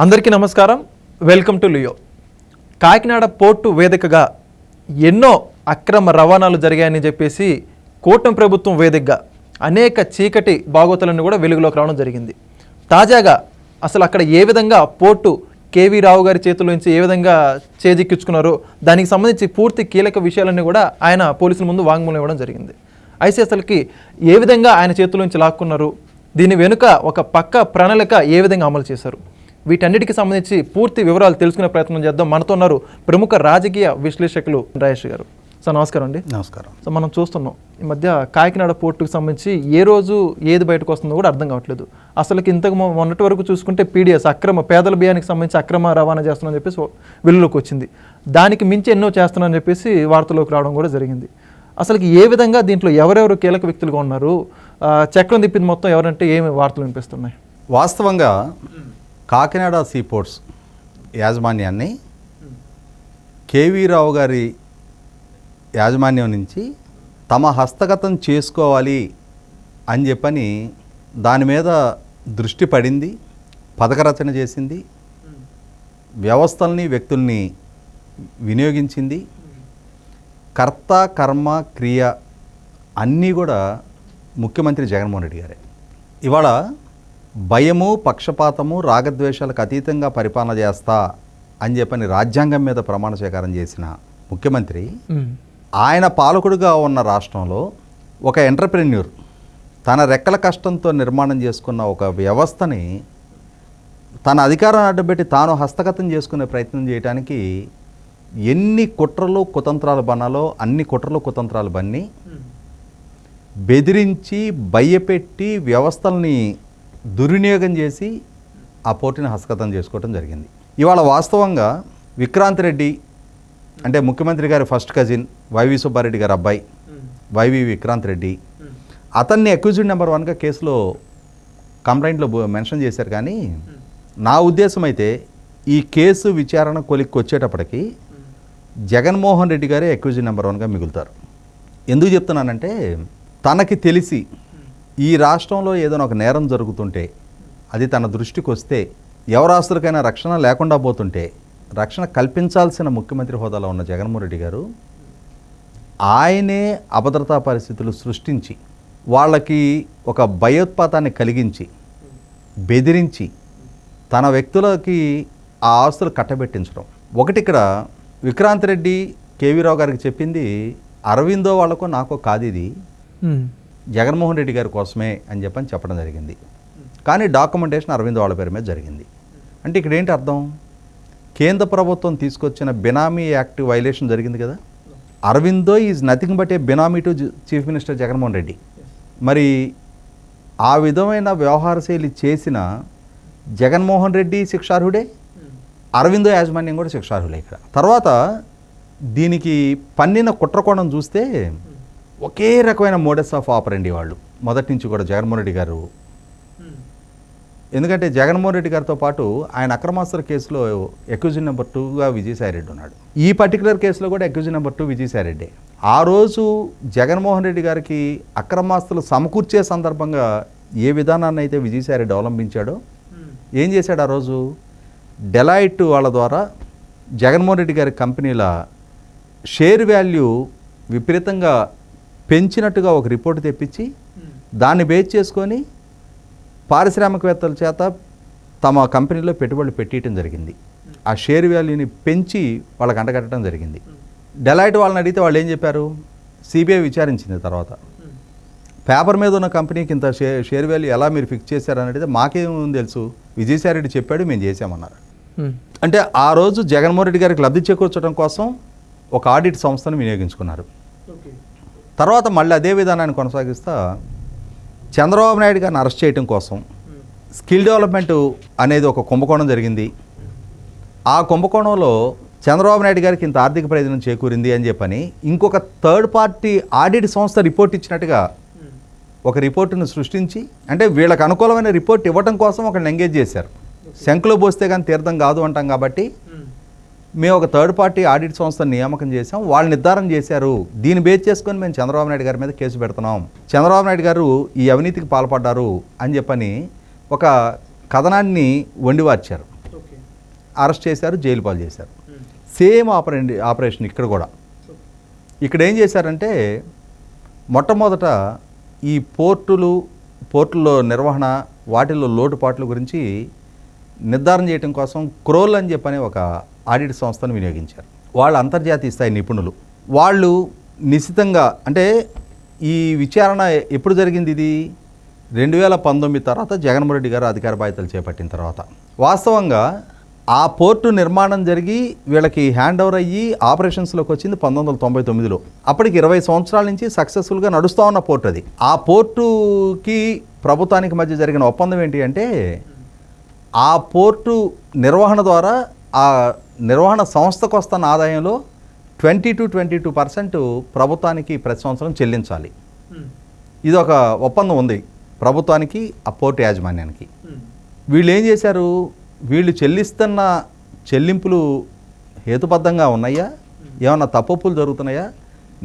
అందరికీ నమస్కారం. Welcome to Leo. Kakinada port వేదికగా ఎన్నో అక్రమ రవాణాలు జరిగాయని చెప్పేసి కూటమి ప్రభుత్వం వేదికగా అనేక చీకటి బాగోతులను కూడా వెలుగులోకి రావడం జరిగింది. తాజాగా అసలు అక్కడ ఏ విధంగా పోర్టు కేవీ రావు గారి చేతుల నుంచి ఏ విధంగా చేజిక్కించుకున్నారో దానికి సంబంధించి పూర్తి కీలక విషయాలన్నీ కూడా ఆయన పోలీసుల ముందు వాంగ్మూలం ఇవ్వడం జరిగింది. అయితే అసలుకి ఏ విధంగా ఆయన చేతుల నుంచి లాక్కున్నారు, దీని వెనుక ఒక పక్క ప్రణాళిక ఏ విధంగా అమలు చేశారు, వీటన్నిటికి సంబంధించి పూర్తి వివరాలు తెలుసుకునే ప్రయత్నం చేద్దాం. మనతో ఉన్నారు ప్రముఖ రాజకీయ విశ్లేషకులు రాజేష్ గారు. సార్ నమస్కారం అండి. నమస్కారం. సో మనం చూస్తున్నాం ఈ మధ్య కాకినాడ పోర్టుకు సంబంధించి ఏ రోజు ఏది బయటకు వస్తుందో కూడా అర్థం కావట్లేదు. అసలుకి ఇంతకు మొన్నటి వరకు చూసుకుంటే పీడిఎస్ అక్రమ పేదల బియ్యానికి సంబంధించి అక్రమ రవాణా చేస్తున్నామని చెప్పేసి వెలుగులోకి వచ్చింది. దానికి మించి ఎన్నో చేస్తున్నామని చెప్పేసి వార్తలోకి రావడం కూడా జరిగింది. అసలుకి ఏ విధంగా దీంట్లో ఎవరెవరు కీలక వ్యక్తులుగా ఉన్నారు, చక్రం తిప్పింది మొత్తం ఎవరంటే ఏమి వార్తలు వినిపిస్తున్నాయి? వాస్తవంగా కాకినాడ సీపోర్ట్స్ యాజమాన్యాన్ని కేవీ రావు గారి యాజమాన్యం నుంచి తమ హస్తగతం చేసుకోవాలి అని చెప్పని దాని మీద దృష్టి పడింది, పథకరచన చేసింది, వ్యవస్థల్ని వ్యక్తుల్ని వినియోగించింది. కర్త కర్మ క్రియ అన్నీ కూడా ముఖ్యమంత్రి జగన్మోహన్ రెడ్డి గారే. ఇవాళ భయము పక్షపాతము రాగద్వేషాలకు అతీతంగా పరిపాలన చేస్తా అని చెప్పని రాజ్యాంగం మీద ప్రమాణ స్వీకారం చేసిన ముఖ్యమంత్రి ఆయన పాలకుడుగా ఉన్న రాష్ట్రంలో ఒక ఎంటర్ప్రెన్యూర్ తన రెక్కల కష్టంతో నిర్మాణం చేసుకున్న ఒక వ్యవస్థని తన అధికారాన్ని అడ్డుపెట్టి తాను హస్తగతం చేసుకునే ప్రయత్నం చేయడానికి ఎన్ని కుట్రలు కుతంత్రాలు బన్నాలో అన్ని కుట్రలు కుతంత్రాలు బన్ని బెదిరించి భయపెట్టి వ్యవస్థల్ని దుర్వినియోగం చేసి ఆ పోర్టుని హస్తగతం చేసుకోవడం జరిగింది. ఇవాళ వాస్తవంగా విక్రాంత్ రెడ్డి అంటే ముఖ్యమంత్రి గారి ఫస్ట్ కజిన్ వైవి సుబ్బారెడ్డి గారి అబ్బాయి వైవి విక్రాంత్ రెడ్డి, అతన్ని అక్యూజ్డ్ నెంబర్ 1గా కేసులో కంప్లైంట్లో మెన్షన్ చేశారు. కానీ నా ఉద్దేశం అయితే ఈ కేసు విచారణ కొలిక్కి వచ్చేటప్పటికి జగన్మోహన్ రెడ్డి గారే అక్యూజ్డ్ నెంబర్ 1గా మిగులుతారు. ఎందుకు చెప్తున్నానంటే తనకి తెలిసి ఈ రాష్ట్రంలో ఏదైనా ఒక నేరం జరుగుతుంటే అది తన దృష్టికి వస్తే ఎవరాస్తులకైనా రక్షణ లేకుండా పోతుంటే రక్షణ కల్పించాల్సిన ముఖ్యమంత్రి హోదాలో ఉన్న జగన్మోహన్ రెడ్డి గారు ఆయనే అభద్రతా పరిస్థితులు సృష్టించి వాళ్ళకి ఒక భయోత్పాతాన్ని కలిగించి బెదిరించి తన వ్యక్తులకి ఆ ఆస్తులు కట్టబెట్టించడం. ఒకటి ఇక్కడ విక్రాంత్ రెడ్డి కేవీ రావు గారికి చెప్పింది అరవిందో వాళ్ళకు నాకు కాదు, ఇది జగన్మోహన్ రెడ్డి గారి కోసమే అని చెప్పడం జరిగింది. కానీ డాక్యుమెంటేషన్ అరవిందో వాళ్ళ పేరు మీద జరిగింది. అంటే ఇక్కడ ఏంటి అర్థం? కేంద్ర ప్రభుత్వం తీసుకొచ్చిన బినామీ యాక్ట్ వైలేషన్ జరిగింది కదా. Aurobindo is nothing but A benami to chief minister Jaganmohan Reddy. మరి ఆ విధమైన వ్యవహార శైలి చేసిన జగన్మోహన్ రెడ్డి శిక్షార్హుడే, అరవిందో యాజమాన్యం కూడా శిక్షార్హులే. ఇక్కడ తర్వాత దీనికి పన్నిన కుట్రకోణం చూస్తే ఒకే రకమైన మోడస్ ఆఫ్ ఆపరండి వాళ్ళు మొదటి నుంచి కూడా జగన్మోహన్ రెడ్డి గారు. ఎందుకంటే జగన్మోహన్ రెడ్డి గారితో పాటు ఆయన అక్రమాస్తుల కేసులో అక్యూజ్డ్ నెంబర్ 2గా విజయసాయిరెడ్డి ఉన్నాడు. ఈ పర్టికులర్ కేసులో కూడా అక్యూజ్డ్ నెంబర్ 2 విజయసాయిరెడ్డి. ఆ రోజు జగన్మోహన్ రెడ్డి గారికి అక్రమాస్తులు సమకూర్చే సందర్భంగా ఏ విధానాన్ని అయితే విజయసాయిరెడ్డి అవలంబించాడో, ఏం చేశాడు ఆ రోజు? డెలాయిట్ వాళ్ళ ద్వారా జగన్మోహన్ రెడ్డి గారి కంపెనీల షేర్ వాల్యూ విపరీతంగా పెంచినట్టుగా ఒక రిపోర్ట్ తెప్పించి దాన్ని బేస్ చేసుకొని పారిశ్రామికవేత్తల చేత తమ కంపెనీలో పెట్టుబడులు పెట్టడం జరిగింది. ఆ షేర్ వాల్యూని పెంచి వాళ్ళకి అంటగట్టడం జరిగింది. డెలాయిట్ వాళ్ళని అడిగితే వాళ్ళు ఏం చెప్పారు? సిబిఐ విచారించింది. తర్వాత పేపర్ మీద ఉన్న కంపెనీకి ఇంత షేర్ వాల్యూ ఎలా మీరు ఫిక్స్ చేశారని అడిగితే మాకేమో తెలుసు, విజయసాయిరెడ్డి చెప్పాడు, మేము చేసామన్నారు. అంటే ఆ రోజు జగన్మోహన్ రెడ్డి గారికి లబ్ధి చేకూర్చడం కోసం ఒక ఆడిట్ సంస్థను వినియోగించుకున్నారు. తర్వాత మళ్ళీ అదే విధానాన్ని కొనసాగిస్తా చంద్రబాబు నాయుడు గారిని అరెస్ట్ చేయడం కోసం స్కిల్ డెవలప్మెంట్ అనేది ఒక కుంభకోణం జరిగింది. ఆ కుంభకోణంలో చంద్రబాబు నాయుడు గారికి ఇంత ఆర్థిక ప్రయోజనం చేకూరింది అని చెప్పని ఇంకొక థర్డ్ పార్టీ ఆడిట్ సంస్థ రిపోర్ట్ ఇచ్చినట్టుగా ఒక రిపోర్టును సృష్టించి, అంటే వీళ్ళకి అనుకూలమైన రిపోర్ట్ ఇవ్వడం కోసం ఒకరిని ఎంగేజ్ చేశారు. శంకులో పోస్తే కానీ తీర్థం కాదు అంటాం కాబట్టి మేము ఒక థర్డ్ పార్టీ ఆడిట్ సంస్థను నియామకం చేసాం, వాళ్ళు నిర్ధారణ చేశారు, దీన్ని బేస్ చేసుకొని మేము చంద్రబాబు నాయుడు గారి మీద కేసు పెడుతున్నాం, చంద్రబాబు నాయుడు గారు ఈ అవినీతికి పాల్పడ్డారు అని చెప్పని ఒక కథనాన్ని వండివార్చారు. అరెస్ట్ చేశారు, జైలు పాలు చేశారు. సేమ్ ఆపరేషన్ ఇక్కడ కూడా. ఇక్కడ ఏం చేశారంటే మొట్టమొదట ఈ పోర్టుల్లో నిర్వహణ, వాటిల్లో లోటుపాట్ల గురించి నిర్ధారణ చేయడం కోసం క్రోల్ అని చెప్పని ఒక ఆడిట్ సంస్థను వినియోగించారు. వాళ్ళు అంతర్జాతీయ స్థాయి నిపుణులు. వాళ్ళు నిశితంగా, అంటే ఈ విచారణ ఎప్పుడు జరిగింది? ఇది 2019 తర్వాత జగన్మోహన్ రెడ్డి గారు అధికార బాధ్యతలు చేపట్టిన తర్వాత. వాస్తవంగా ఆ పోర్టు నిర్మాణం జరిగి వీళ్ళకి హ్యాండ్ ఓవర్ అయ్యి ఆపరేషన్స్లోకి వచ్చింది 1999లో. అప్పటికి 20 సంవత్సరాల నుంచి సక్సెస్ఫుల్గా నడుస్తూ ఉన్న పోర్టు అది. ఆ పోర్టుకి ప్రభుత్వానికి మధ్య జరిగిన ఒప్పందం ఏంటి అంటే ఆ పోర్టు నిర్వహణ ద్వారా ఆ నిర్వహణ సంస్థకు వస్తున్న ఆదాయంలో 22% ప్రభుత్వానికి ప్రతి సంవత్సరం చెల్లించాలి. ఇది ఒక ఒప్పందం ఉంది ప్రభుత్వానికి, ఆ పోర్టు యాజమాన్యానికి. వీళ్ళు ఏం చేశారు? వీళ్ళు చెల్లిస్తున్న చెల్లింపులు హేతుబద్ధంగా ఉన్నాయా, ఏమన్నా తప్పులు జరుగుతున్నాయా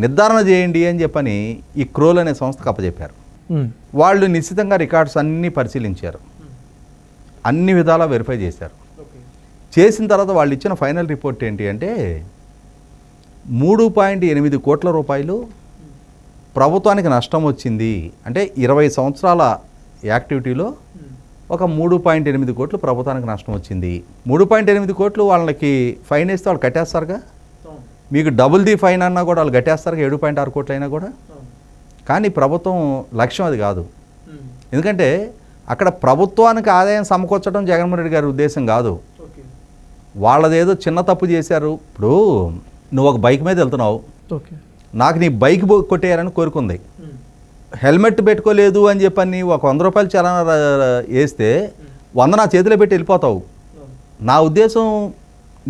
నిర్ధారణ చేయండి అని చెప్పని ఈ క్రోల్ అనే సంస్థకు అప్పచెప్పారు. వాళ్ళు నిశ్చితంగా రికార్డ్స్ అన్నీ పరిశీలించారు, అన్ని విధాలా వెరిఫై చేశారు. చేసిన తర్వాత వాళ్ళు ఇచ్చిన ఫైనల్ రిపోర్ట్ ఏంటి అంటే 3.8 కోట్ల రూపాయలు ప్రభుత్వానికి నష్టం వచ్చింది. అంటే 20 సంవత్సరాల యాక్టివిటీలో ఒక 3.8 కోట్లు ప్రభుత్వానికి నష్టం వచ్చింది. 3.8 కోట్లు వాళ్ళకి ఫైన్ వేస్తే వాళ్ళు కట్టేస్తారుగా. మీకు డబుల్ ది ఫైన్ అన్నా కూడా వాళ్ళు కట్టేస్తారుగా, 7.6 కోట్లు అయినా కూడా. కానీ ప్రభుత్వం లక్ష్యం అది కాదు. ఎందుకంటే అక్కడ ప్రభుత్వానికి ఆదాయం సమకూర్చడం జగన్మోహన్ రెడ్డి గారి ఉద్దేశం కాదు. వాళ్ళదేదో చిన్న తప్పు చేశారు. ఇప్పుడు నువ్వు ఒక బైక్ మీద వెళ్తున్నావు, నాకు నీ బైక్ కొట్టేయాలని కోరుకుంది, హెల్మెట్ పెట్టుకోలేదు అని చెప్పని ఒక 100 రూపాయలు చలానా వేస్తే 100 నా చేతిలో పెట్టి వెళ్ళిపోతావు. నా ఉద్దేశం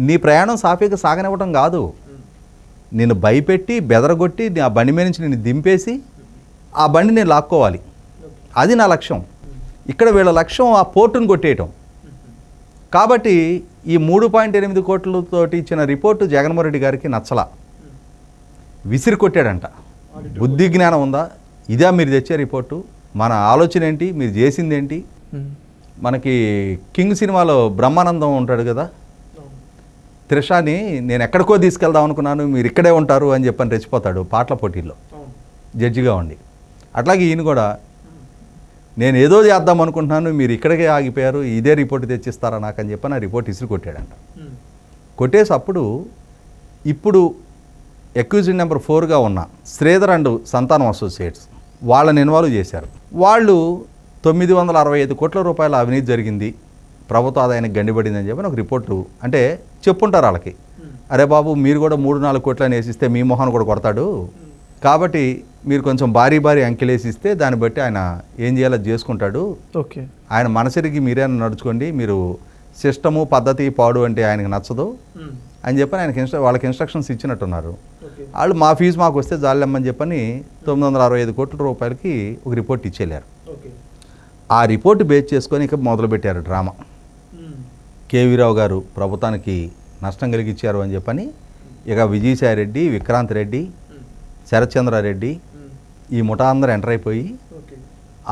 నీ ప్రయాణం సాఫీగా సాగనివ్వడం కాదు, నేను భయపెట్టి బెదరగొట్టి ఆ బండి మీద నుంచి నేను దింపేసి ఆ బండి నేను లాక్కోవాలి. అది నా లక్ష్యం. ఇక్కడ వీళ్ళ లక్ష్యం ఆ పోర్టును కొట్టేయటం. కాబట్టి ఈ 3.8 కోట్లతోటి ఇచ్చిన రిపోర్టు జగన్మోహన్ రెడ్డి గారికి నచ్చలా, విసిరి కొట్టాడంట. బుద్ధి జ్ఞానం ఉందా? ఇదా మీరు తెచ్చే రిపోర్టు? మన ఆలోచన ఏంటి? మీరు చేసింది ఏంటి? మనకి కింగ్ సినిమాలో బ్రహ్మానందం ఉంటాడు కదా, త్రిషాని నేను ఎక్కడికో తీసుకెళ్దాం అనుకున్నాను, మీరు ఇక్కడే ఉంటారు అని చెప్పని రెచ్చిపోతాడు పాటల పోటీల్లో జడ్జిగా ఉండి. అట్లాగే ఈయన కూడా నేను ఏదో చేద్దాం అనుకుంటున్నాను, మీరు ఇక్కడికే ఆగిపోయారు, ఇదే రిపోర్ట్ తెచ్చిస్తారా నాకు అని చెప్పి నా రిపోర్ట్ ఇసురు కొట్టాడంట. కొట్టేసి అప్పుడు ఇప్పుడు అక్యూజ్డ్ నెంబర్ 4గా ఉన్న శ్రీధర్ అండ్ సంతానం అసోసియేట్స్ వాళ్ళని ఇన్వాల్వ్ చేశారు. వాళ్ళు 965 కోట్ల రూపాయల అవినీతి జరిగింది, ప్రభుత్వ ఆదాయానికి గండిపడిందని చెప్పి ఒక రిపోర్టు అంటే చెప్పుంటారు వాళ్ళకి. అరే బాబు మీరు కూడా 3-4 కోట్లని వేసిస్తే మీ మొహాన్ని కూడా కొడతాడు, కాబట్టి మీరు కొంచెం భారీ అంకెలు వేసిస్తే దాన్ని బట్టి ఆయన ఏం చేయాలో చేసుకుంటాడు. ఓకే, ఆయన మనసరికి మీరే నడుచుకోండి, మీరు సిస్టము పద్ధతి పాడు అంటే ఆయనకు నచ్చదు అని చెప్పి ఆయనకి వాళ్ళకి ఇన్స్ట్రక్షన్స్ ఇచ్చినట్టున్నారు. వాళ్ళు మా ఫీజు మాకు వస్తే జాలేమ్మని చెప్పని 965 కోట్ల రూపాయలకి ఒక రిపోర్ట్ ఇచ్చేళ్ళారు. ఆ రిపోర్ట్ బేస్ చేసుకొని ఇక మొదలుపెట్టారు డ్రామా. కేవీరావు గారు ప్రభుత్వానికి నష్టం కలిగించారు అని చెప్పని ఇక విజయసాయి రెడ్డి, విక్రాంత్ రెడ్డి, శరత్చంద్రారెడ్డి ఈ ముఠా అందరూ ఎంటర్ అయిపోయి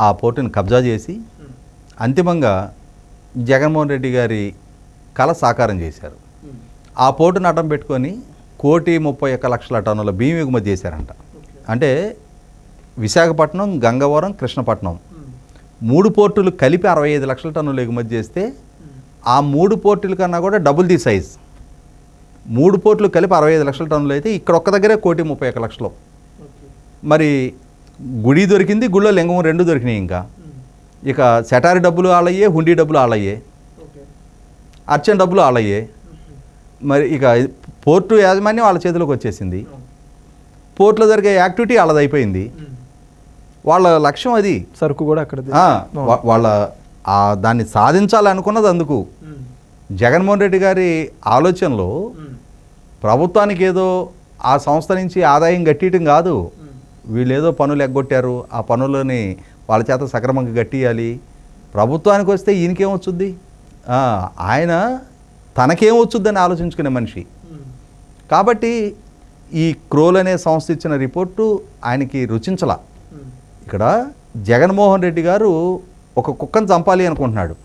ఆ పోర్టుని కబ్జా చేసి అంతిమంగా జగన్మోహన్ రెడ్డి గారి కళ సాకారం చేశారు. ఆ పోర్టును అడ్డం పెట్టుకొని 1,31,00,000 టన్నుల బియ్యం ఎగుమతి చేశారంట. అంటే విశాఖపట్నం, గంగవరం, కృష్ణపట్నం 3 పోర్టులు కలిపి 65 లక్షల టన్నులు ఎగుమతి చేస్తే ఆ 3 పోర్టుల కన్నా కూడా డబుల్ ది సైజ్. 3 పోర్టులు కలిపి 65 లక్షల టన్నులు అయితే ఇక్కడ ఒక్క దగ్గరే 1,31,00,000. మరి గుడి దొరికింది, గుళ్ళో లింగం 2 దొరికినాయి. ఇంకా ఇక సెటారి డబ్బులు ఆలయ్యే, హుండీ డబ్బులు ఆలయ్యే, అర్చన డబ్బులు ఆలయ్యే. మరి ఇక పోర్టు యాజమాన్యం వాళ్ళ చేతిలోకి వచ్చేసింది. పోర్టులో జరిగే యాక్టివిటీ వాళ్ళది అయిపోయింది. వాళ్ళ లక్ష్యం అది, సరుకు కూడా అక్కడ వాళ్ళ దాన్ని సాధించాలనుకున్నది. అందుకు జగన్మోహన్ రెడ్డి గారి ఆలోచనలో ప్రభుత్వానికి ఏదో ఆ సంస్థ నుంచి ఆదాయం గట్టియటం కాదు, వీళ్ళు ఏదో పనులు ఎగ్గొట్టారు, ఆ పనులని వాళ్ళ చేత సక్రమంగా గట్టియాలి. ప్రభుత్వానికి వస్తే ఈయనకేమొచ్చుద్ది, ఆయన తనకేమొచ్చుద్దని ఆలోచించుకునే మనిషి. కాబట్టి ఈ క్రోల్ అనే సంస్థ ఇచ్చిన రిపోర్టు ఆయనకి రుచించలా. ఇక్కడ జగన్మోహన్ రెడ్డి గారు ఒక కుక్కను చంపాలి అనుకుంటున్నాడు,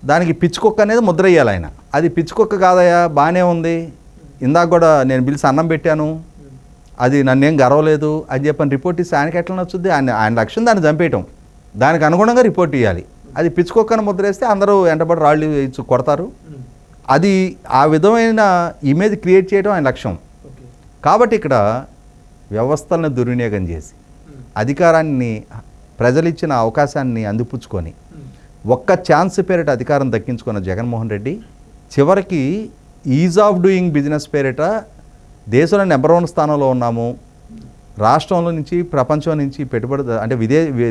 దానికి పిచ్చి కుక్క అనేది ముద్ర వేయాలి ఆయన. అది పిచ్చుకొక్క కాదయ్యా, బాగానే ఉంది, ఇందాక కూడా నేను పిలిచి అన్నం పెట్టాను, అది నన్నేం గర్వలేదు అని చెప్పని రిపోర్ట్ ఇస్తే ఆయనకి ఎట్లా నచ్చుద్ది? ఆయన లక్ష్యం దాన్ని చంపేయటం, దానికి అనుగుణంగా రిపోర్ట్ ఇవ్వాలి. అది పిచ్చుకొక్కను ముద్రేస్తే అందరూ వెంటబడి రాళ్ళు ఇచ్చి కొడతారు. అది ఆ విధమైన ఇమేజ్ క్రియేట్ చేయడం ఆయన లక్ష్యం. కాబట్టి ఇక్కడ వ్యవస్థలను దుర్వినియోగం చేసి అధికారాన్ని, ప్రజలు ఇచ్చిన అవకాశాన్ని అందిపుచ్చుకొని ఒక్క ఛాన్స్ పేరిట అధికారం దక్కించుకున్న జగన్మోహన్ రెడ్డి చివరికి ఈజ్ ఆఫ్ డూయింగ్ బిజినెస్ పేరిట దేశంలో నెంబర్ 1 స్థానంలో ఉన్నాము, రాష్ట్రంలో నుంచి ప్రపంచం నుంచి పెట్టుబడి అంటే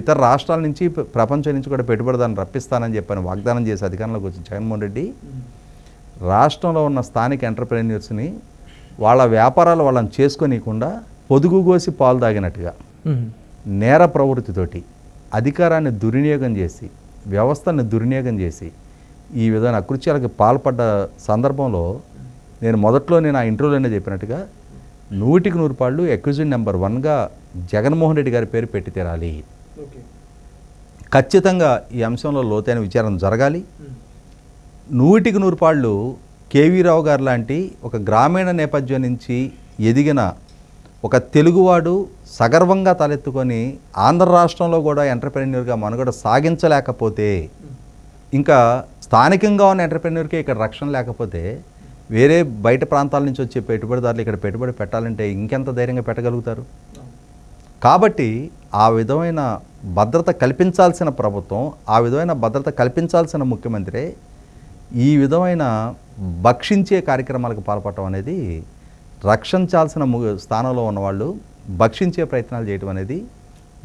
ఇతర రాష్ట్రాల నుంచి ప్రపంచం నుంచి కూడా పెట్టుబడిదాన్ని రప్పిస్తానని చెప్పని వాగ్దానం చేసి అధికారంలోకి వచ్చిన జగన్మోహన్ రెడ్డి రాష్ట్రంలో ఉన్న స్థానిక ఎంటర్ప్రెన్యూర్స్ని వాళ్ళ వ్యాపారాలు వాళ్ళని చేసుకోనీయకుండా పొదుగుగోసి పాలు తాగినట్టుగా నేర ప్రవృత్తితోటి అధికారాన్ని దుర్వినియోగం చేసి వ్యవస్థని దుర్వినియోగం చేసి ఈ విధమైన అకృత్యాలకు పాల్పడ్డ సందర్భంలో నేను మొదట్లో ఆ ఇంటర్వ్యూలోనే చెప్పినట్టుగా 100కి 100 పాళ్ళు అక్యూజ్డ్ నెంబర్ 1గా జగన్మోహన్ రెడ్డి గారి పేరు పెట్టి తీరాలి. ఖచ్చితంగా ఈ అంశంలో లోతైన విచారణ జరగాలి. 100కి 100 పాళ్ళు కేవీ రావు గారు లాంటి ఒక గ్రామీణ నేపథ్యం నుంచి ఎదిగిన ఒక తెలుగువాడు సగర్వంగా తలెత్తుకొని ఆంధ్ర రాష్ట్రంలో కూడా ఎంటర్ప్రెన్యూర్గా మనుగడ సాగించలేకపోతే, ఇంకా స్థానికంగా ఉన్న ఎంటర్ప్రెన్యూర్కే ఇక్కడ రక్షణ లేకపోతే వేరే బయట ప్రాంతాల నుంచి వచ్చే పెట్టుబడిదారులు ఇక్కడ పెట్టుబడి పెట్టాలంటే ఇంకెంత ధైర్యంగా పెట్టగలుగుతారు? కాబట్టి ఆ విధమైన భద్రత కల్పించాల్సిన ప్రభుత్వం, ఆ విధమైన భద్రత కల్పించాల్సిన ముఖ్యమంత్రి ఈ విధమైన భక్షించే కార్యక్రమాలకు పాల్పడటం అనేది, రక్షించాల్సిన స్థానంలో ఉన్నవాళ్ళు భక్షించే ప్రయత్నాలు చేయడం అనేది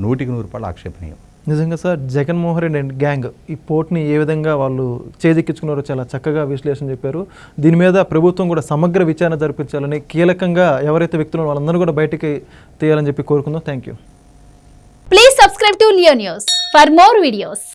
100కి 100 పాళ్ళు ఆక్షేపణీయం. నిజంగా sir, Jaganmohan Reddy and gang ఈ పోర్ట్ని ఏ విధంగా వాళ్ళు చేజిక్కించుకున్నారో చాలా చక్కగా విశ్లేషణ చెప్పారు. దీని మీద ప్రభుత్వం కూడా సమగ్ర విచారణ జరిపించాలని, కీలకంగా ఎవరైతే వ్యక్తులు వాళ్ళందరూ కూడా బయటికి తీయాలని చెప్పి కోరుకుందాం. Thank you. Please subscribe to Leo news for more videos.